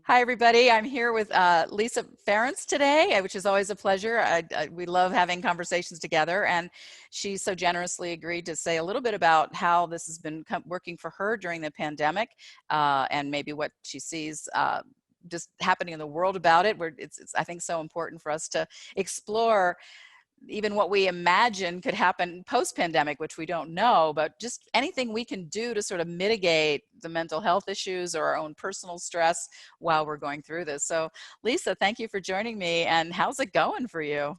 Hi, everybody. I'm here with Lisa Ferentz today, which is always a pleasure. We love having conversations together, and she so generously agreed to say a little bit about how this has been working for her during the pandemic, and maybe what she sees just happening in the world about it. Where it's, I think, so important for us to explore even what we imagine could happen post-pandemic, which we don't know, but just anything we can do to sort of mitigate the mental health issues or our own personal stress while we're going through this. So Lisa, thank you for joining me. And how's it going for you?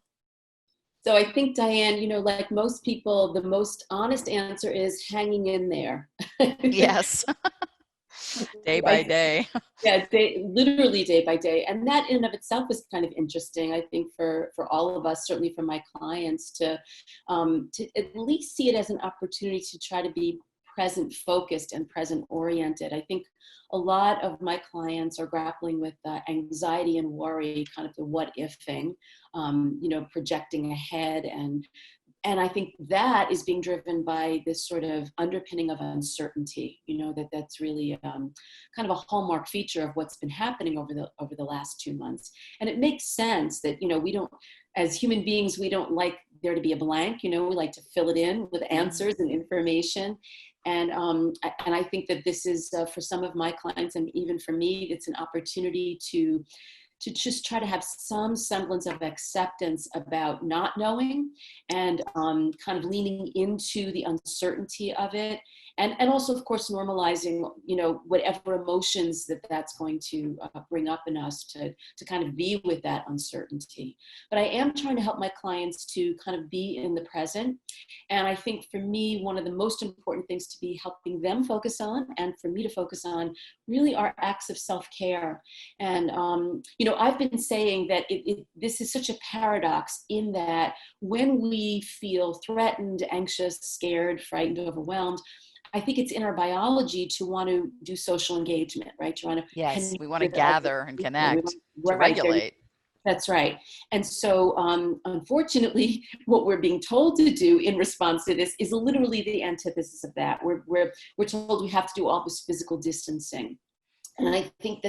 So I think, Diane, like most people, the most honest answer is hanging in there. Yes. Day by Right? day. Yeah, literally day by day. And that in and of itself is kind of interesting, I think, for all of us, certainly for my clients, to at least see it as an opportunity to try to be present focused and present oriented. I think a lot of my clients are grappling with anxiety and worry, kind of the what if thing, projecting ahead, and I think that is being driven by this sort of underpinning of uncertainty, that's really kind of a hallmark feature of what's been happening over the last 2 months. And it makes sense that, we don't, as human beings, we don't like there to be a blank, we like to fill it in with answers and information. And I think that this is, for some of my clients, and even for me, it's an opportunity to just try to have some semblance of acceptance about not knowing, and kind of leaning into the uncertainty of it. And also, of course, normalizing, whatever emotions that's going to bring up in us to kind of be with that uncertainty. But I am trying to help my clients to kind of be in the present. And I think for me, one of the most important things to be helping them focus on, and for me to focus on, really are acts of self-care. And, I've been saying that this is such a paradox, in that when we feel threatened, anxious, scared, frightened, overwhelmed, I think it's in our biology to want to do social engagement, right? To want to Yes, connect we want to with other gather and people. connect to Right there. regulate. That's right. And so, unfortunately, what we're being told to do in response to this is literally the antithesis of that. We're told we have to do all this physical distancing. And I think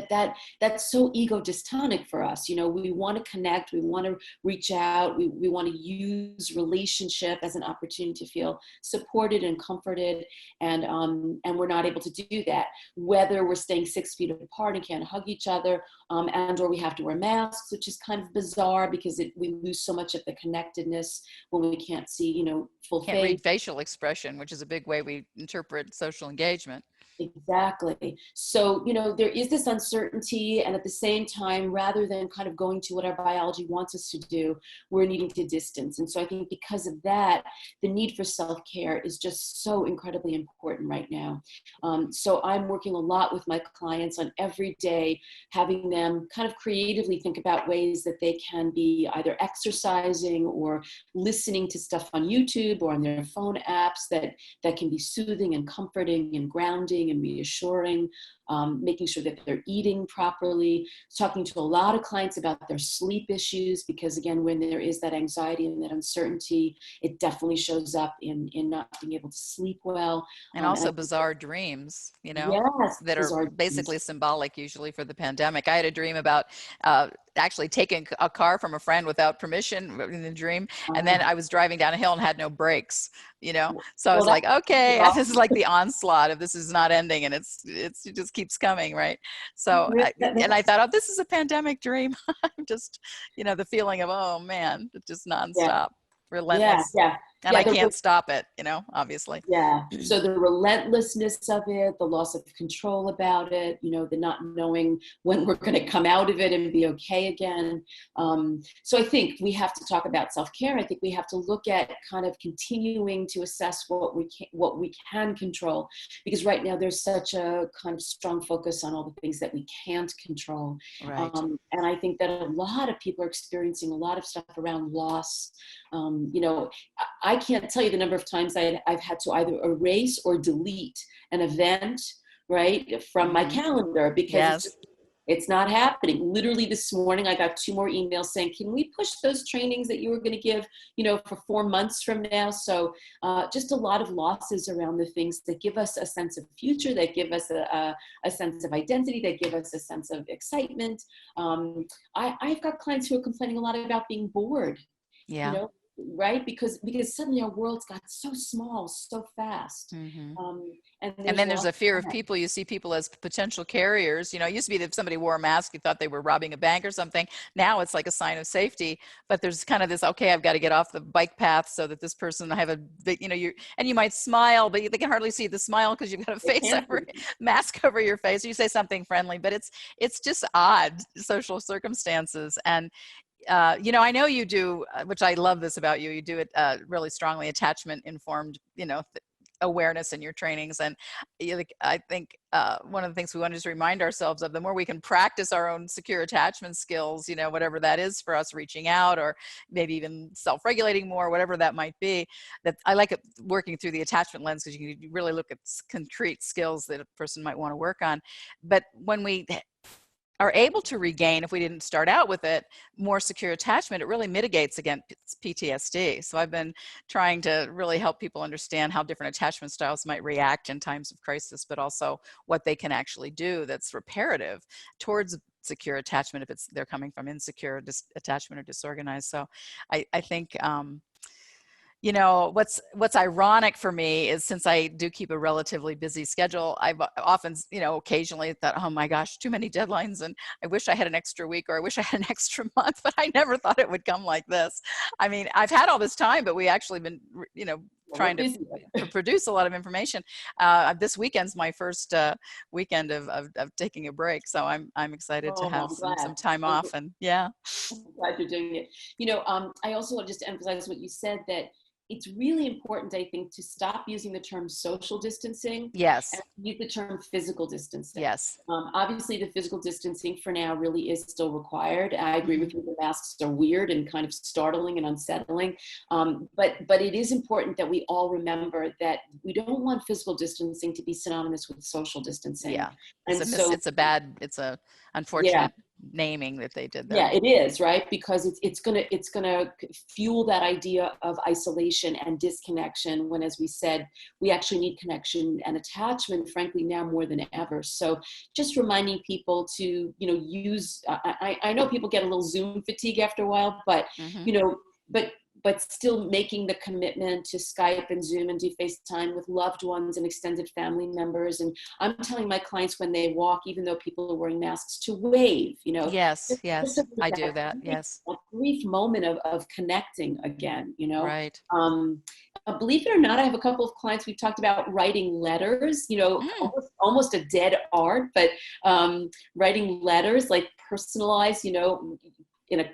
that's so ego dystonic for us. We want to connect, we want to reach out, we want to use relationship as an opportunity to feel supported and comforted, and we're not able to do that. Whether we're staying 6 feet apart and can't hug each other, and or we have to wear masks, which is kind of bizarre because we lose so much of the connectedness when we can't see, full Can't face. read facial expression, which is a big way we interpret social engagement. Exactly. So, there is this uncertainty, and at the same time, rather than kind of going to what our biology wants us to do, we're needing to distance. And so I think because of that, the need for self-care is just so incredibly important right now. So I'm working a lot with my clients on every day, having them kind of creatively think about ways that they can be either exercising or listening to stuff on YouTube or on their phone apps that can be soothing and comforting and grounding and reassuring, making sure that they're eating properly, talking to a lot of clients about their sleep issues, because again, when there is that anxiety and that uncertainty, it definitely shows up in not being able to sleep well. And also bizarre dreams, Yes, that are bizarre basically dreams. symbolic usually for the pandemic. I had a dream about actually taking a car from a friend without permission in the dream. And then I was driving down a hill and had no brakes, So I Well, was that's like, okay, awful. this is like the onslaught of this is not ending, and it just keeps coming, right? So, and I thought, oh, this is a pandemic dream. I'm just, the feeling of, oh man, it's just Yeah, nonstop, yeah, relentless. yeah, And yeah. I can't stop it, obviously. Yeah. So the relentlessness of it, the loss of control about it, the not knowing when we're going to come out of it and be okay again. So I think we have to talk about self-care. I think we have to look at kind of continuing to assess what we can control, because right now there's such a kind of strong focus on all the things that we can't control. Right. And I think that a lot of people are experiencing a lot of stuff around loss. I can't tell you the number of times I've had to either erase or delete an event, right, from my calendar, because it's Yes. just It's not happening. Literally this morning, I got 2 more emails saying, can we push those trainings that you were going to give, for 4 months from now? So just a lot of losses around the things that give us a sense of future, that give us a sense of identity, that give us a sense of excitement. I've got clients who are complaining a lot about being bored, Yeah. right? Because suddenly our world's got so small, so fast. Mm-hmm. And And then there's lots a fear of that. people. You see people as potential carriers. It used to be that if somebody wore a mask, you thought they were robbing a bank or something. Now it's like a sign of safety. But there's kind of this, okay, I've got to get off the bike path so that this person, I have a big, and you might smile, but they can hardly see the smile because you've got a face over, mask over your face. You say something friendly, but it's just odd social circumstances. And I know you do, which I love this about you. You do it really strongly attachment informed, awareness in your trainings. And I think one of the things we want to just remind ourselves of, the more we can practice our own secure attachment skills, whatever that is for us, reaching out or maybe even self-regulating more, whatever that might be, that I like it working through the attachment lens, because you can really look at concrete skills that a person might want to work on. But when we are able to regain, if we didn't start out with it, more secure attachment, it really mitigates against PTSD. So I've been trying to really help people understand how different attachment styles might react in times of crisis, but also what they can actually do that's reparative towards secure attachment if they're coming from insecure attachment or disorganized. So I think what's ironic for me is, since I do keep a relatively busy schedule, I've often, occasionally thought, oh my gosh, too many deadlines, and I wish I had an extra week, or I wish I had an extra month, but I never thought it would come like this. I mean, I've had all this time, but we actually been, trying to produce a lot of information. This weekend's my first weekend of taking a break, so I'm excited to have some time off, and yeah. I'm glad you're doing it. I also want just to emphasize what you said, that it's really important, I think, to stop using the term social distancing. Yes. And use the term physical distancing. Yes. Obviously, the physical distancing for now really is still required. I agree with you. The masks are weird and kind of startling and unsettling. But it is important that we all remember that we don't want physical distancing to be synonymous with social distancing. Yeah. And it's a unfortunate naming that they did there. Yeah, it is, right? Because it's gonna fuel that idea of isolation and disconnection, when, as we said, we actually need connection and attachment, frankly, now more than ever. So just reminding people to, use, I know people get a little Zoom fatigue after a while, but, but still making the commitment to Skype and Zoom and do FaceTime with loved ones and extended family members. And I'm telling my clients when they walk, even though people are wearing masks, to wave, Yes, I do that. Yes. A brief moment of connecting again, Right. Believe it or not, I have a couple of clients, we've talked about writing letters, almost a dead art, but writing letters, like personalized,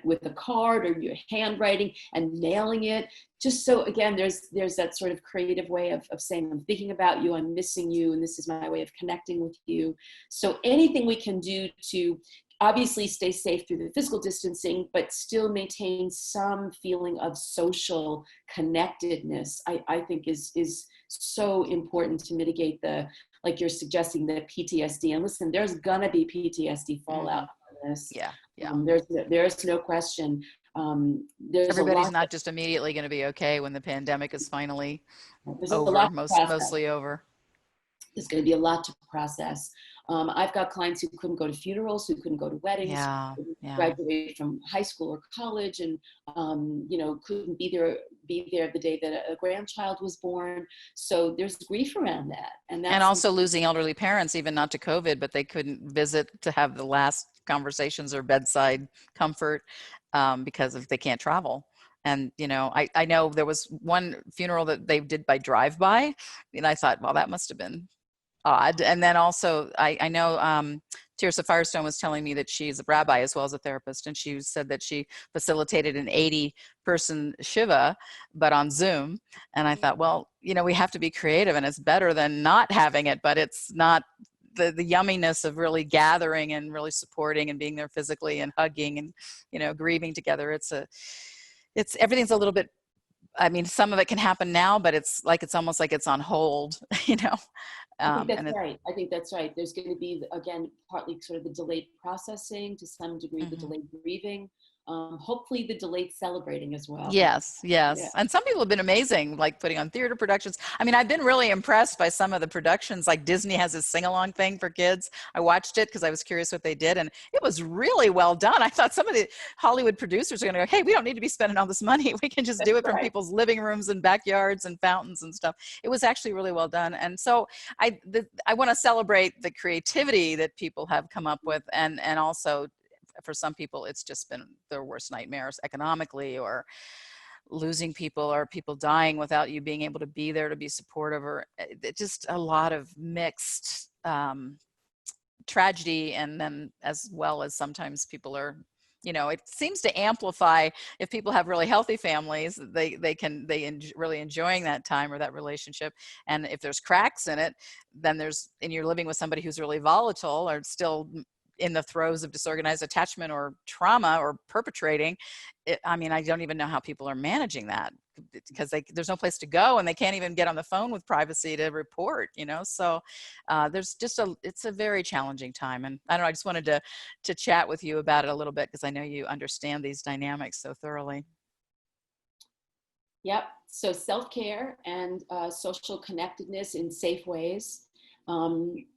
with a card or your handwriting, and mailing it, just so, again, there's that sort of creative way of saying, I'm thinking about you, I'm missing you, and this is my way of connecting with you. So anything we can do to obviously stay safe through the physical distancing, but still maintain some feeling of social connectedness, I think is so important to mitigate like you're suggesting, the PTSD. And listen, there's gonna be PTSD fallout from this. Yeah. There's no question. Everybody's not just immediately going to be okay when the pandemic is finally over, mostly over. There's going to be a lot to process. I've got clients who couldn't go to funerals, who couldn't go to weddings, graduated from high school or college, and couldn't be there the day that a grandchild was born. So there's grief around that, and also losing elderly parents, even not to COVID, but they couldn't visit to have the last conversations or bedside comfort because they can't travel. And, I know there was one funeral that they did by drive-by, and I thought, well, that must have been odd. And then also, I know Tirsa Firestone was telling me that she's a rabbi as well as a therapist, and she said that she facilitated an 80-person Shiva, but on Zoom. And I thought, well, we have to be creative, and it's better than not having it, but it's not the yumminess of really gathering and really supporting and being there physically and hugging and, grieving together. It's everything's a little bit, I mean, some of it can happen now, but it's almost like it's on hold, I think that's And it, right. I think that's right. There's going to be, again, partly sort of the delayed processing, to some degree, the mhm. delayed grieving, hopefully the delayed celebrating as well. Yes, Yeah. yes. And some people have been amazing, like putting on theater productions. I mean, I've been really impressed by some of the productions. Like Disney has this sing-along thing for kids. I watched it because I was curious what they did, and it was really well done. I thought some of the Hollywood producers are going to go, "Hey, we don't need to be spending all this money. We can just That's do it from right. people's living rooms and backyards and fountains and stuff." It was actually really well done. And so I want to celebrate the creativity that people have come up with, and also for some people it's just been their worst nightmares economically, or losing people, or people dying without you being able to be there to be supportive, or just a lot of mixed tragedy. And then as well as sometimes people are, it seems to amplify if people have really healthy families, really enjoying that time or that relationship. And if there's cracks in it, then and you're living with somebody who's really volatile or still in the throes of disorganized attachment or trauma or perpetrating it. I mean, I don't even know how people are managing that, because there's no place to go, and they can't even get on the phone with privacy to report, so it's a very challenging time. And I don't know, I just wanted to chat with you about it a little bit, because I know you understand these dynamics so thoroughly. Yep. So self-care and social connectedness in safe ways.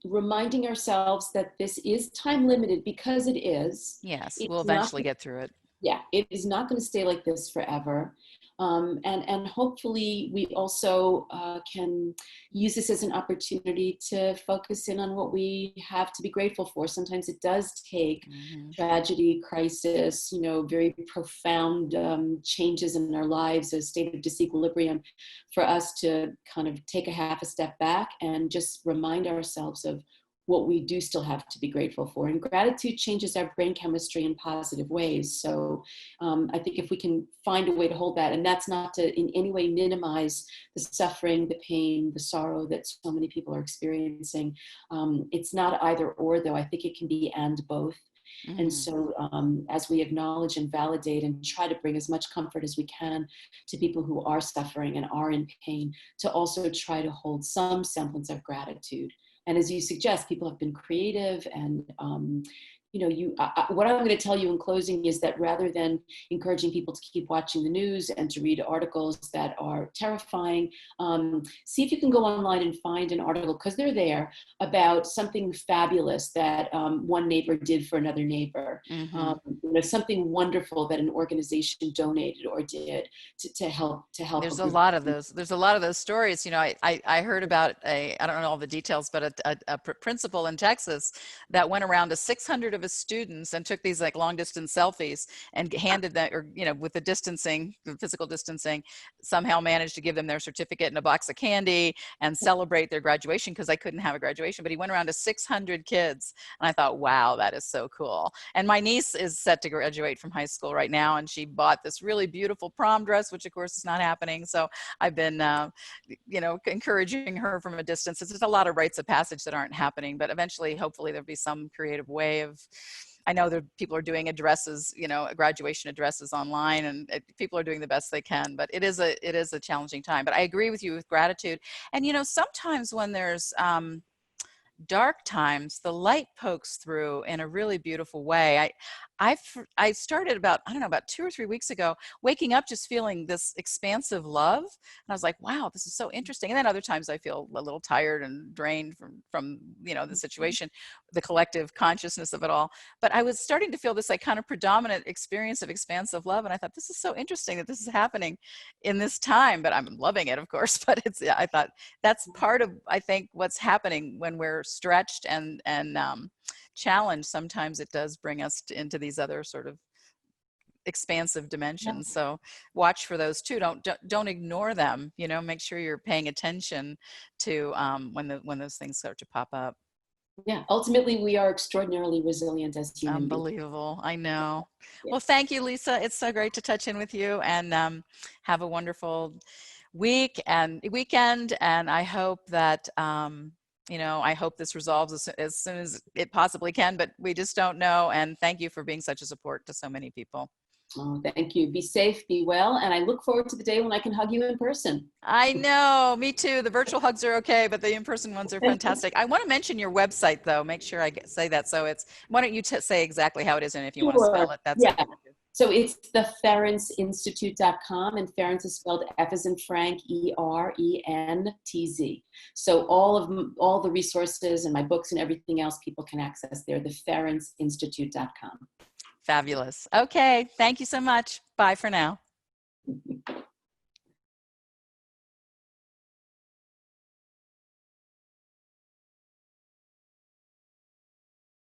Reminding ourselves that this is time limited, because it is. Yes, we'll It's not, eventually get through it. yeah, it is not going to stay like this forever. And hopefully we also can use this as an opportunity to focus in on what we have to be grateful for. Sometimes it does take Mm-hmm. tragedy, crisis, very profound changes in our lives, a state of disequilibrium, for us to kind of take a half a step back and just remind ourselves of what we do still have to be grateful for. And gratitude changes our brain chemistry in positive ways. So I think if we can find a way to hold that, and that's not to in any way minimize the suffering, the pain, the sorrow that so many people are experiencing. It's not either or, though. I think it can be and both. And Mm. so as we acknowledge and validate and try to bring as much comfort as we can to people who are suffering and are in pain, to also try to hold some semblance of gratitude. And as you suggest, people have been creative, and what I'm going to tell you in closing is that rather than encouraging people to keep watching the news and to read articles that are terrifying, see if you can go online and find an article, because they're there, about something fabulous that one neighbor did for another neighbor. Mm-hmm. Something wonderful that an organization donated or did to help a There's a group lot of of people. those. There's a lot of those stories. I heard about I don't know all the details, but a principal in Texas that went around to 600 of his students and took these like long distance selfies and handed them, or, with the physical distancing, somehow managed to give them their certificate and a box of candy and celebrate their graduation, because I couldn't have a graduation. But he went around to 600 kids. And I thought, wow, that is so cool. And my niece is set to graduate from high school right now, and she bought this really beautiful prom dress, which of course is not happening. So I've been, encouraging her from a distance. It's just a lot of rites of passage that aren't happening, but eventually, hopefully, there'll be some creative way of. I know that people are doing addresses, graduation addresses online, and people are doing the best they can. But it is a challenging time. But I agree with you with gratitude. And sometimes when there's dark times, the light pokes through in a really beautiful way. I started about, I don't know, about 2 or 3 weeks ago, waking up just feeling this expansive love. And I was like, wow, this is so interesting. And then other times I feel a little tired and drained from the situation, the collective consciousness of it all. But I was starting to feel this like kind of predominant experience of expansive love. And I thought, this is so interesting that this is happening in this time. But I'm loving it, of course. But I thought that's part of, I think, what's happening when we're stretched and challenged. Sometimes it does bring us into these other sort of expansive dimensions. So watch for those too. Don't ignore them. Make sure you're paying attention to when those things start to pop up. Yeah, ultimately, we are extraordinarily resilient as human beings. Unbelievable. I know. Yeah. Well, thank you, Lisa. It's so great to touch in with you, and have a wonderful week and weekend. And I hope that, I hope this resolves as soon as it possibly can, but we just don't know. And thank you for being such a support to so many people. Oh, thank you. Be safe, be well, and I look forward to the day when I can hug you in person. I know, me too. The virtual hugs are okay, but the in-person ones are fantastic. I want to mention your website though. Make sure I say that. So it's, why don't you say exactly how it is, and if you want to spell Sure. it, that's Yeah. okay. So it's the ferentzinstitute.com, and Ferentz is spelled F as in Frank, Erentz. So all the resources and my books and everything else people can access there, the ferentzinstitute.com. Fabulous. Okay. Thank you so much. Bye for now.